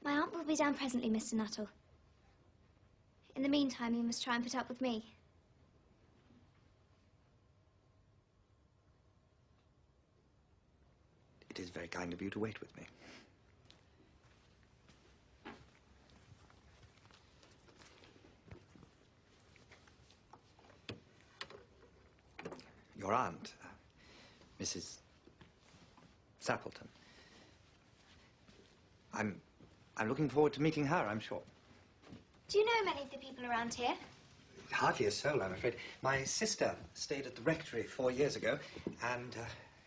My aunt will be down presently, Mr. Nuttall. In the meantime, you must try and put up with me. It is very kind of you to wait with me. Your aunt, Mrs. Sappleton. I'm looking forward to meeting her, I'm sure. Do you know many of the people around here? Hardly a soul, I'm afraid. My sister stayed at the rectory 4 years ago, and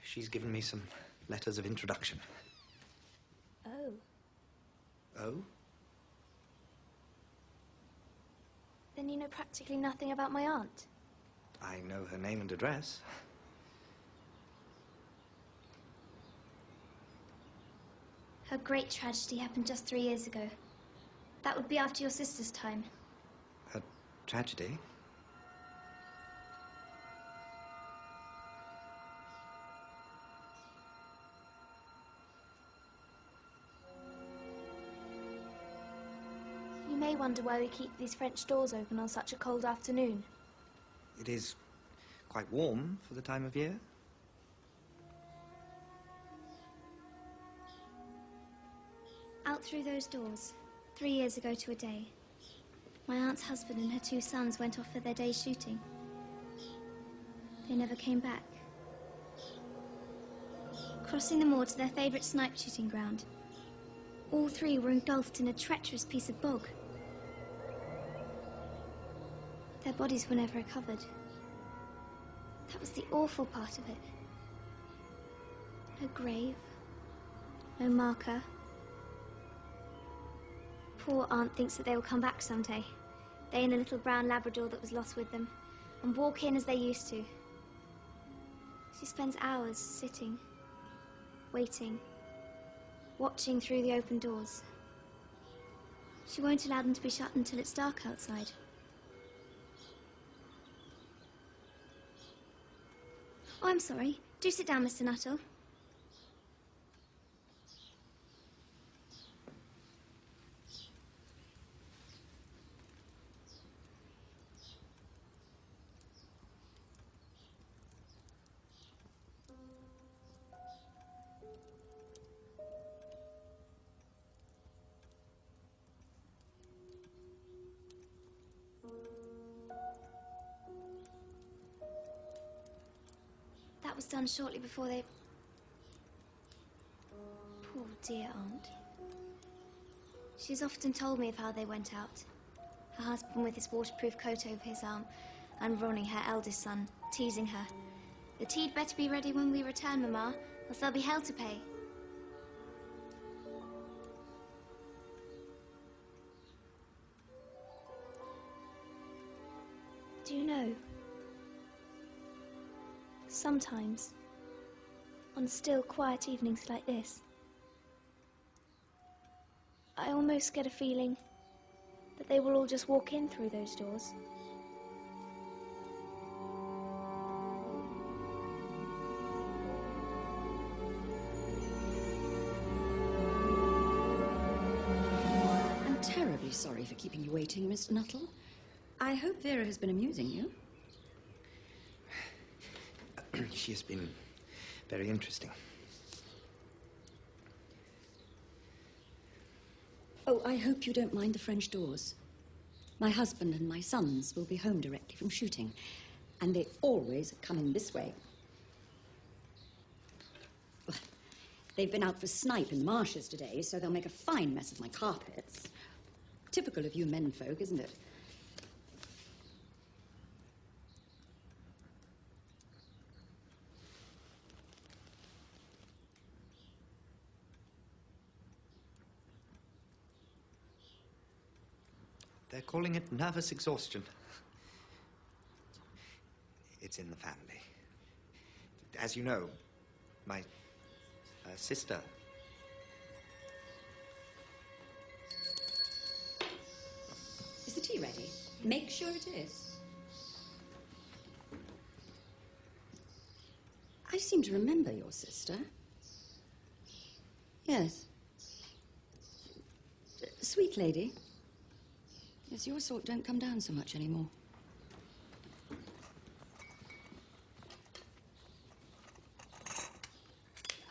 she's given me some letters of introduction. Oh. Oh? Then you know practically nothing about my aunt? I know her name and address. Her great tragedy happened just 3 years ago. That would be after your sister's time. Her tragedy? You may wonder why we keep these French doors open on such a cold afternoon. It is quite warm for the time of year. Out through those doors, 3 years ago to a day, my aunt's husband and her 2 sons went off for their day's shooting. They never came back. Crossing the moor to their favourite snipe shooting ground, all 3 were engulfed in a treacherous piece of bog. Their bodies were never recovered. That was the awful part of it. No grave, no marker. Poor aunt thinks that they will come back someday. They and the little brown Labrador that was lost with them, and walk in as they used to. She spends hours sitting, waiting, watching through the open doors. She won't allow them to be shut until it's dark outside. Oh, I'm sorry. Do sit down, Mr. Nuttall. That was done shortly before they... Poor dear aunt. She's often told me of how they went out. Her husband with his waterproof coat over his arm, and Ronnie, her eldest son, teasing her. The tea'd better be ready when we return, Mamma, else there'll be hell to pay. Do you know? Sometimes, on still, quiet evenings like this, I almost get a feeling that they will all just walk in through those doors. I'm terribly sorry for keeping you waiting, Mr. Nuttall. I hope Vera has been amusing you. She has been very interesting. Oh, I hope you don't mind the French doors. My husband and my sons will be home directly from shooting, and they always come in this way. Well, they've been out for snipe in the marshes today, so they'll make a fine mess of my carpets. Typical of you menfolk, isn't it? They're calling it nervous exhaustion. It's in the family. As you know, my sister... Is the tea ready? Make sure it is. I seem to remember your sister. Yes. sweet lady. Yes, your sort don't come down so much anymore.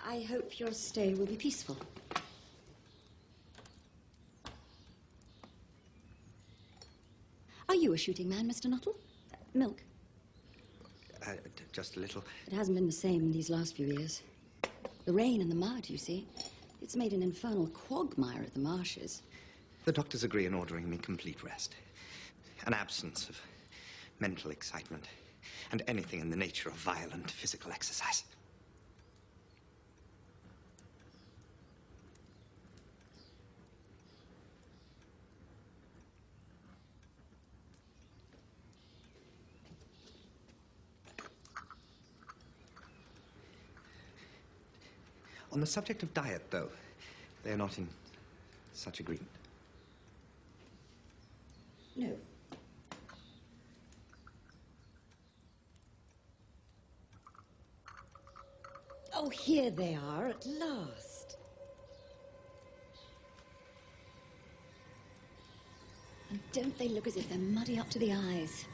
I hope your stay will be peaceful. Are you a shooting man, Mr. Nuttall? Milk? Just a little. It hasn't been the same these last few years. The rain and the mud, you see. It's made an infernal quagmire at the marshes. The doctors agree in ordering me complete rest. An absence of mental excitement and anything in the nature of violent physical exercise. On the subject of diet, though, they are not in such agreement. No. Oh, here they are at last. And don't they look as if they're muddy up to the eyes?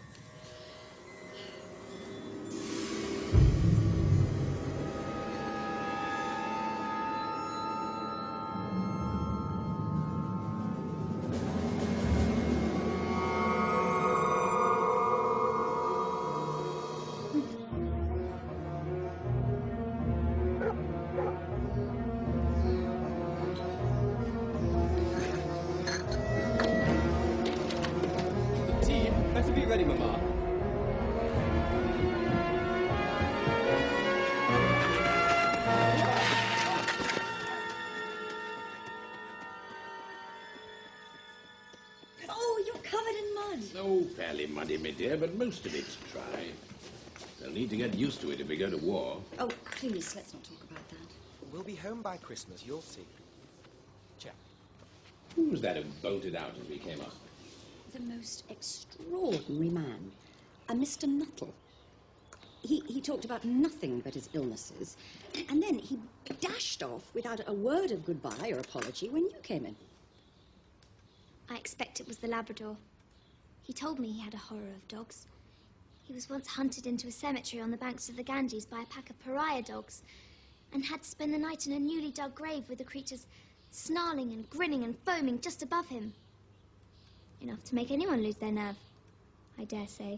Ready, Mama. Oh, you're covered in mud. Oh, fairly muddy, my dear, but most of it's dry. They'll need to get used to it if we go to war. Oh, please, let's not talk about that. We'll be home by Christmas, you'll see. Check. Who was that who bolted out as we came up? The most extraordinary man, a Mr. Nuttall. He talked about nothing but his illnesses, and then he dashed off without a word of goodbye or apology when you came in. I expect it was the Labrador. He told me he had a horror of dogs. He was once hunted into a cemetery on the banks of the Ganges by a pack of pariah dogs and had to spend the night in a newly dug grave with the creatures snarling and grinning and foaming just above him. Enough to make anyone lose their nerve, I dare say.